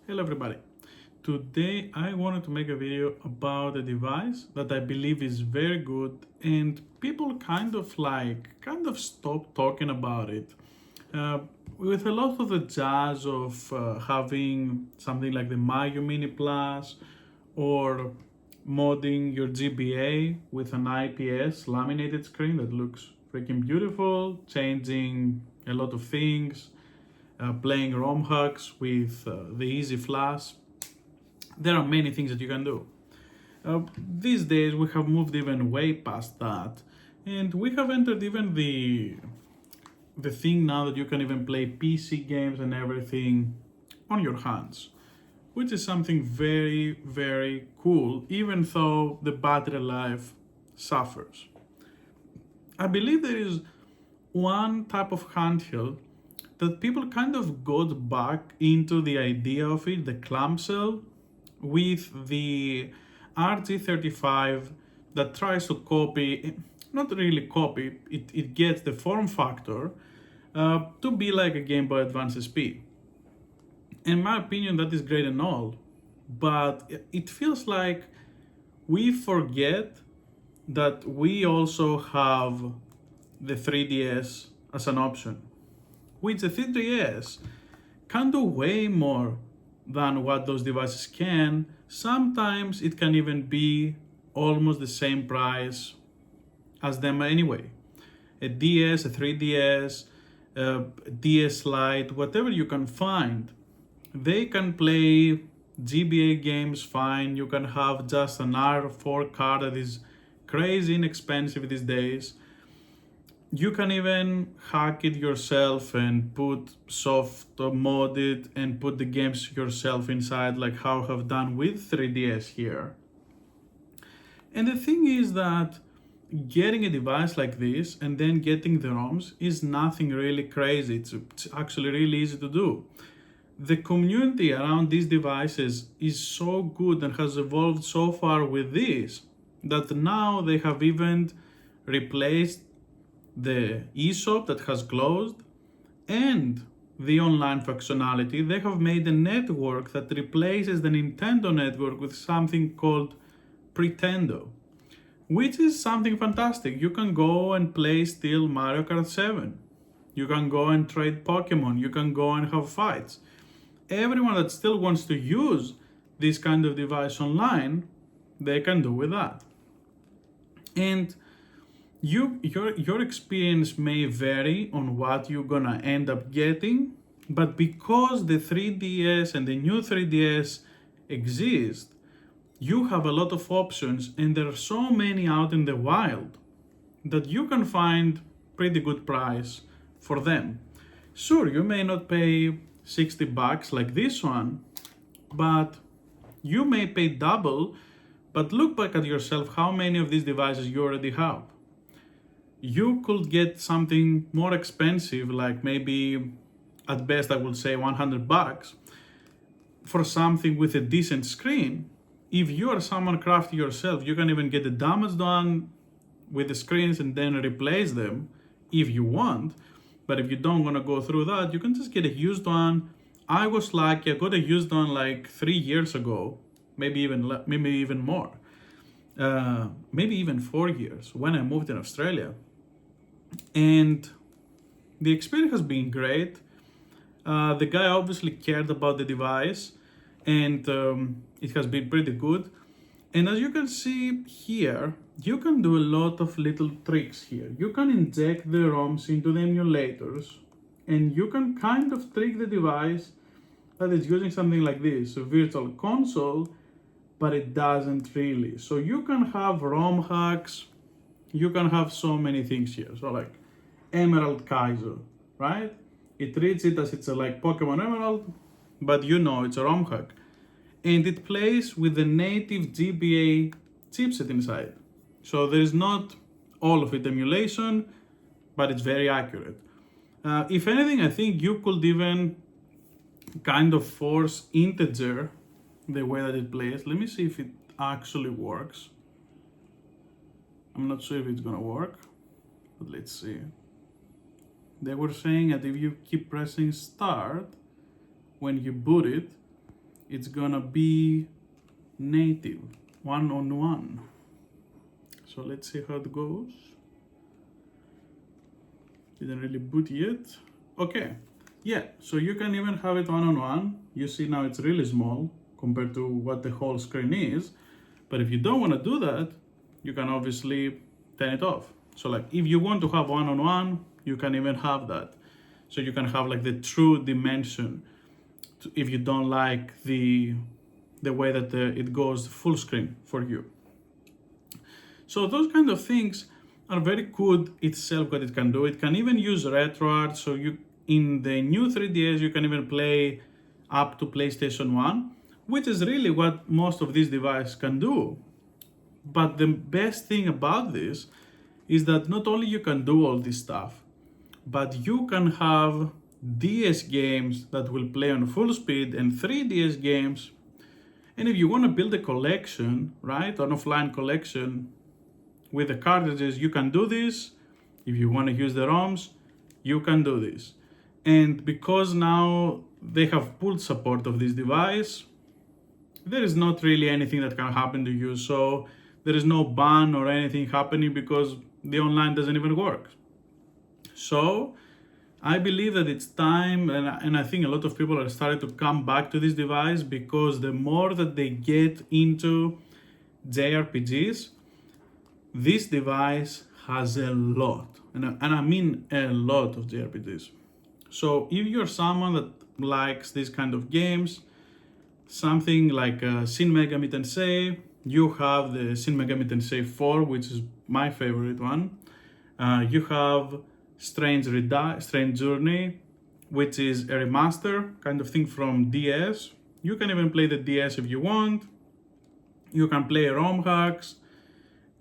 Hello everybody. Today I wanted to make a video about a device that I believe is very good and people kind of stop talking about it. Uh, with a lot of the jazz of having something like the Mayo Mini Plus or modding your GBA with an IPS laminated screen that looks freaking beautiful, changing a lot of things, playing ROM hacks with the Easy Flash. There are many things that you can do. These days we have moved even way past that, and we have entered even the thing now that you can even play PC games and everything on your hands, which is something very cool, even though the battery life suffers. I believe there is one type of handheld that people kind of got back into the idea of it, the clamshell, with the RG35 that tries to copy, not really copy, it gets the form factor to be like a Game Boy Advance SP. In my opinion, that is great and all, but it feels like we forget that we also have the 3DS as an option, which the 3DS can do way more than what those devices can. Sometimes it can even be almost the same price as them anyway. A DS, a 3DS, a DS Lite, whatever you can find, they can play GBA games fine. You can have just an R4 card that is crazy inexpensive these days. You can even hack it yourself and put soft mod it and put the games yourself inside, like how I have done with 3DS here. And the thing is that getting a device like this and then getting the ROMs is nothing really crazy. It's actually really easy to do. The community around these devices is so good and has evolved so far with this that now they have even replaced the eShop that has closed and the online functionality. They have made a network that replaces the Nintendo network with something called Pretendo, which is something fantastic. You can go and play still Mario Kart 7. You can go and trade Pokemon. You can go and have fights. Everyone that still wants to use this kind of device online, they can do with that. And your experience may vary on what you're gonna end up getting, but because the 3DS and the new 3DS exist, you have a lot of options, and there are so many out in the wild that you can find pretty good price for them. Sure, you may not pay $60 like this one, but you may pay double. But look back at yourself, how many of these devices you already have. You could get something more expensive, like maybe at best I would say $100 for something with a decent screen. If you are someone crafty yourself, you can even get the damage done with the screens and then replace them if you want. But if you don't want to go through that, you can just get a used one. I was lucky, I got a used one like 3 years ago, maybe even more, maybe even 4 years when I moved in Australia. And the experience has been great. The guy obviously cared about the device, and it has been pretty good. And as you can see here, you can do a lot of little tricks here. You can inject the ROMs into the emulators, and you can kind of trick the device that is using something like this, a virtual console, but it doesn't really. So you can have ROM hacks, you can have so many things here. So like Emerald Kaiser, right? It treats it as it's like Pokemon Emerald, but it's a ROM hack. And it plays with the native GBA chipset inside. So there's not all of it emulation, but it's very accurate. If anything, I think you could even kind of force integer the way that it plays. Let me see if it actually works. I'm not sure if it's gonna work, but let's see. They were saying that if you keep pressing start when you boot it, it's gonna be native, 1-on-1. So let's see how it goes. Didn't really boot yet. Okay, yeah, so you can even have it 1-on-1. You see now it's really small compared to what the whole screen is. But if you don't want to do that, you can obviously turn it off. So like if you want to have 1-on-1, you can even have that. So you can have like the true dimension if you don't like the way that it goes full screen for you. So those kind of things are very good itself what it can do. It can even use RetroArt. So you in the new 3DS you can even play up to PlayStation 1, which is really what most of these devices can do. But the best thing about this is that not only you can do all this stuff, but you can have DS games that will play on full speed and 3DS games. And if you want to build a collection, right, an offline collection with the cartridges, you can do this. If you want to use the ROMs, you can do this. And because now they have full support of this device, there is not really anything that can happen to you. So there is no ban or anything happening because the online doesn't even work. So I believe that it's time, and I think a lot of people are starting to come back to this device because the more that they get into JRPGs, this device has a lot, and I mean a lot of JRPGs. So if you're someone that likes these kind of games, something like Shin Megami Tensei, you have the Shin Megami Tensei 4, which is my favorite one. You have Strange Journey, which is a remaster kind of thing from DS. You can even play the DS if you want. You can play ROM hacks.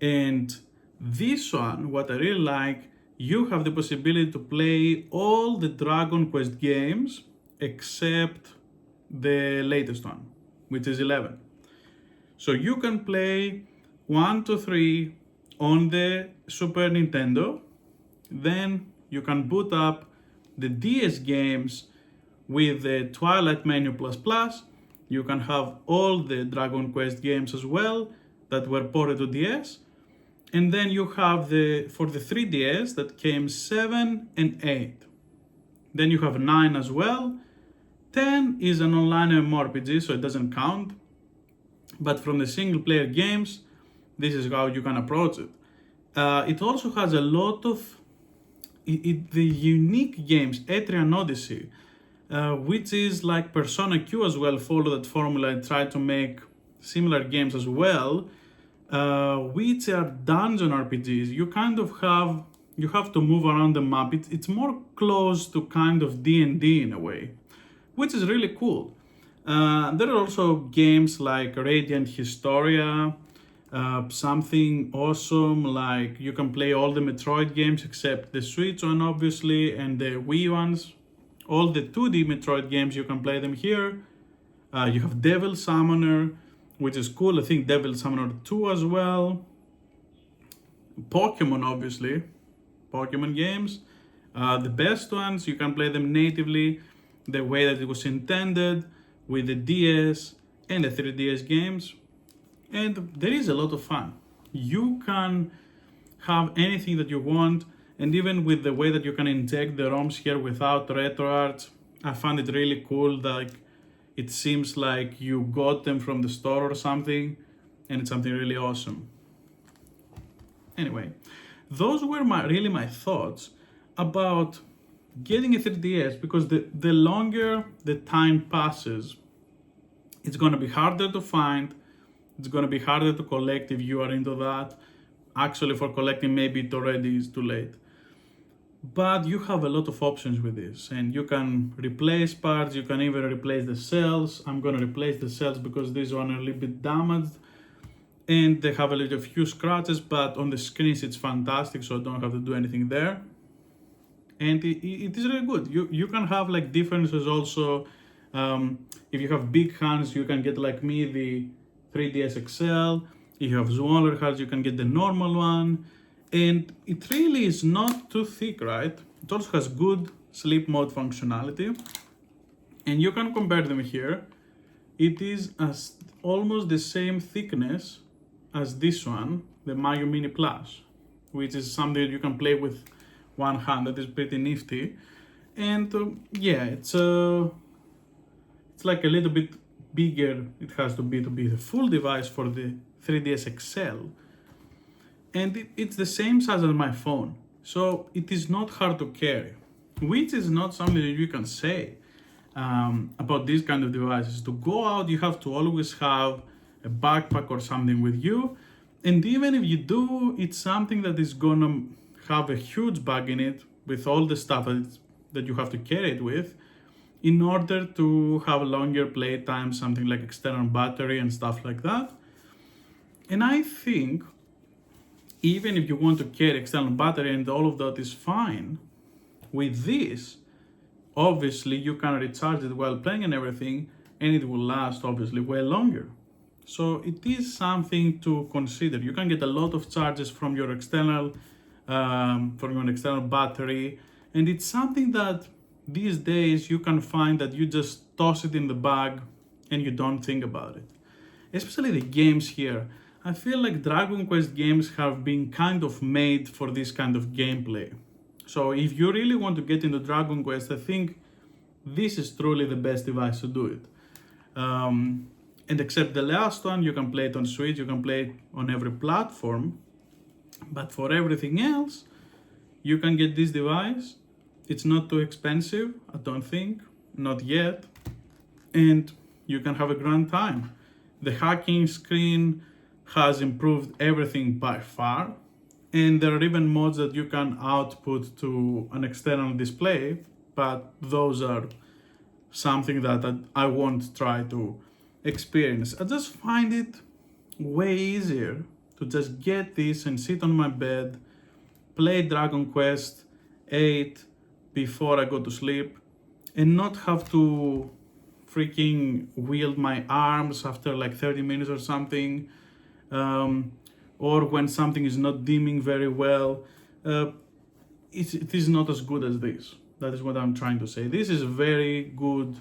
And this one, what I really like, you have the possibility to play all the Dragon Quest games except the latest one, which is 11. So you can play 1 to 3 on the Super Nintendo. Then you can boot up the DS games with the Twilight Menu++. You can have all the Dragon Quest games as well that were ported to DS. And then you have for the 3DS that came 7 and 8. Then you have 9 as well. 10 is an online MMORPG, so it doesn't count. But from the single player games, this is how you can approach it. It also has a lot of the unique games, Etrian Odyssey, which is like Persona Q as well, follow that formula and try to make similar games as well, which are dungeon RPGs. You have to move around the map. It's more close to kind of D&D in a way, which is really cool. There are also games like Radiant Historia, something awesome like you can play all the Metroid games except the Switch one obviously and the Wii ones. All the 2D Metroid games, you can play them here. You have Devil Summoner, which is cool. I think Devil Summoner 2 as well. Pokemon obviously, Pokemon games. The best ones, you can play them natively the way that it was intended with the DS and the 3DS games. And there is a lot of fun. You can have anything that you want, and even with the way that you can inject the ROMs here without RetroArt, I found it really cool. Like it seems like you got them from the store or something, and it's something really awesome. Anyway, those were really my thoughts about getting a 3DS, because the longer the time passes, it's going to be harder to find. It's going to be harder to collect if you are into that. Actually, for collecting, maybe it already is too late. But you have a lot of options with this, and you can replace parts. You can even replace the cells. I'm going to replace the cells because these one are a little bit damaged and they have a few scratches, but on the screens it's fantastic, so I don't have to do anything there. And it is really good. You can have like differences also. If you have big hands, you can get like me the 3DS XL. If you have smaller hands, you can get the normal one. And it really is not too thick, right? It also has good sleep mode functionality. And you can compare them here. It is almost the same thickness as this one, the Mayo Mini Plus, which is something that you can play with one hand. That is pretty nifty. And yeah, it's like a little bit bigger. It has to be the full device for the 3DS XL. And it's the same size as my phone. So it is not hard to carry, which is not something that you can say about these kind of devices. To go out, you have to always have a backpack or something with you. And even if you do, it's something that is gonna have a huge bag in it with all the stuff that you have to carry it with in order to have longer play time, something like external battery and stuff like that. And I think even if you want to carry external battery and all of that is fine, with this, obviously you can recharge it while playing and everything, and it will last obviously way longer. So it is something to consider. You can get a lot of charges from your external battery, and it's something that these days you can find that you just toss it in the bag and you don't think about it. Especially the games here. I feel like Dragon Quest games have been kind of made for this kind of gameplay. So if you really want to get into Dragon Quest, I think this is truly the best device to do it. And except the last one, you can play it on Switch, you can play it on every platform. But for everything else, you can get this device. It's not too expensive, I don't think, not yet. And you can have a grand time. The hacking screen has improved everything by far, and there are even mods that you can output to an external display, but those are something that I won't try to experience. I just find it way easier to just get this and sit on my bed, play Dragon Quest 8 before I go to sleep, and not have to freaking wield my arms after like 30 minutes or something. Or when something is not dimming very well, it is not as good as this. That is what I'm trying to say. This is a very good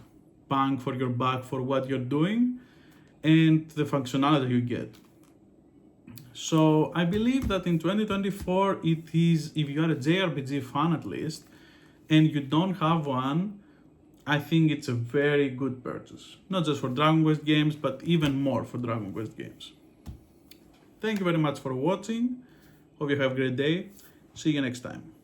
bang for your buck for what you're doing and the functionality you get. So I believe that in 2024, it is, if you are a JRPG fan at least, and you don't have one, I think it's a very good purchase. Not just for Dragon Quest games, but even more for Dragon Quest games. Thank you very much for watching. Hope you have a great day. See you next time.